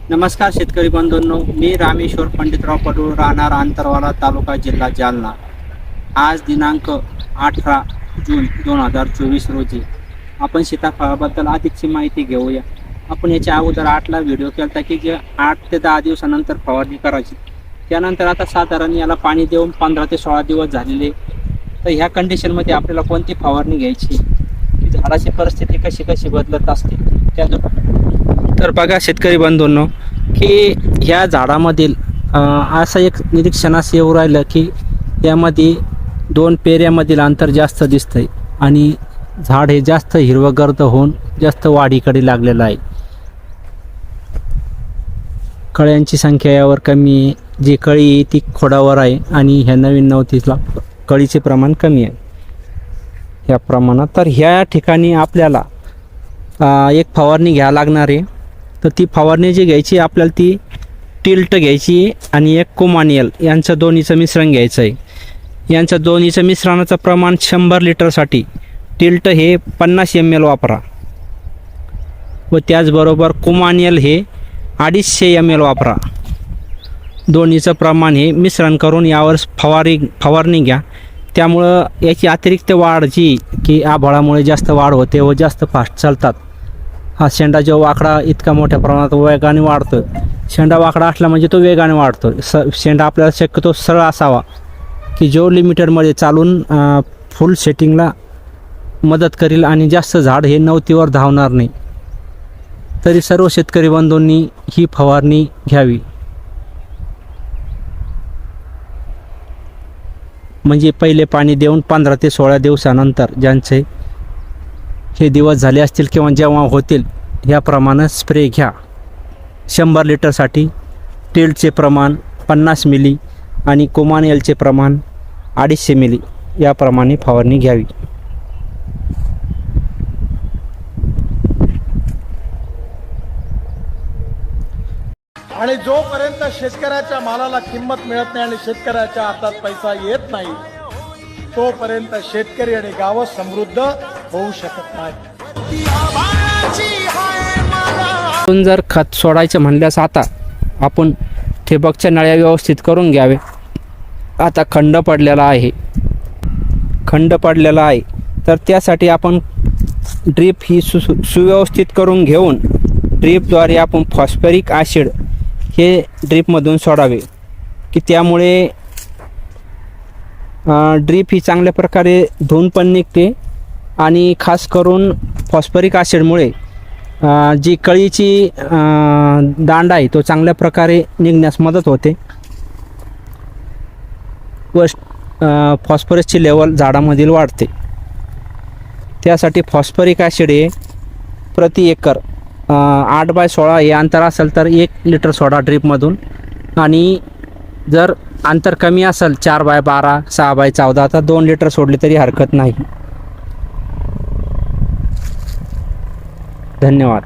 नमस्कार शेतकरी बंधूंनो, मी रामेश्वर पंडितराव पडूळ, राहणार अंतरवाला, तालुका, जिल्हा जालना। आज दिनांक 18 जून 2024 रोजी आपण सीताफळाबद्दल अधिकची माहिती घेऊया। आपण याच्या अगोदर 8ला व्हिडिओ केला की जे 8 ते 10 दिवसानंतर फवारणी करायची। त्यानंतर आता साधारण याला पाणी देऊन 15 ते 16 दिवस झालेले। तर ह्या कंडिशनमध्ये आपल्याला कोणती फवारणी घ्यायची, की झाडाची परिस्थिती कशी कशी बदलत असते त्या। तर बघा शेतकरी बंधूंनो, की ह्या झाडामधील असं एक निरीक्षणास येऊ राहिलं की यामध्ये 2 पेऱ्यामधील अंतर जास्त दिसतंय आणि झाड हे जास्त हिरवंगर्द होऊन जास्त वाढीकडे लागलेलं आहे। कळ्यांची संख्या यावर कमी आहे, जी कळी ती खोडावर आहे आणि ह्या नवीन 39ला कळीचे प्रमाण कमी आहे ह्या प्रमाणात। तर ह्या ठिकाणी आपल्याला एक फवारणी घ्यावी लागणार आहे। तर ती फवारणी जी घ्यायची आपल्याला ती टिल्ट घ्यायची आणि एक कोमानियल यांचं दोन्हीचं मिश्रण घ्यायचं आहे। यांचं दोन्हीचं मिश्रणाचं प्रमाण 100 लिटरसाठी टिल्ट हे 50 ml वापरा व त्याचबरोबर कोमानियल हे 250 ml वापरा। दोन्हीचं प्रमाण हे मिश्रण करून यावर फवारणी घ्या। त्यामुळं याची अतिरिक्त वाढ जी की आभाळामुळे जास्त वाढ होते व जास्त फास्ट चालतात। हा शेंडा जो वाकडा इतका मोठ्या प्रमाणात वेगाने वाढतो, शेंडा वाकडा असला म्हणजे तो वेगाने वाढतो। शेंडा आपल्याला शक्यतो सरळ असावा की जो लिमिटरमध्ये चालून फुल सेटिंगला मदत करेल आणि जास्त झाड हे नवतीवर धावणार नाही। तरी सर्व शेतकरी बंधूंनी ही फवारणी घ्यावी। म्हणजे पहिले पाणी देऊन 15 ते 16 दिवसानंतर ज्यांचे हे दिवस झाले असतील किंवा जेव्हा होतील याप्रमाणे स्प्रे घ्या। 100 लिटरसाठी टिल्टचे प्रमाण 50 मिली आणि कोमानियलचे प्रमाण 250 मिली याप्रमाणे फवारणी घ्यावी। आणि जोपर्यंत शेतकऱ्याच्या मालाला किंमत मिळत नाही आणि शेतकऱ्याच्या हातात पैसा येत नाही तोपर्यंत शेतकरी आणि गाव समृद्ध होऊ शकत नाही। जर खत सोडायचं म्हणल्यास आता आपण ठिबकच्या नळ्या व्यवस्थित करून घ्यावे। आता खंड पडलेला आहे तर त्यासाठी आपण ड्रीप ही सुव्यवस्थित करून घेऊन ड्रीपद्वारे आपण फॉस्फरिक ॲसिड हे ड्रीपमधून सोडावे, की त्यामुळे ड्रीप ही चांगल्या प्रकारे धुवून पण निघते आणि खास करून फॉस्फरिक ॲसिडमुळे जी कळीची दांडा आहे तो चांगल्या प्रकारे निघण्यास मदत होते व फॉस्फरसची लेवल झाडामधील वाढते। त्यासाठी फॉस्फरिक ॲसिड हे प्रति एकर 8/16 हे अंतर असेल तर 1 लिटर सोडा ड्रीपमधून, आणि जर अंतर कमी असेल 4/12 6/14 तर 2 लिटर सोडले तरी हरकत नाही। धन्यवाद।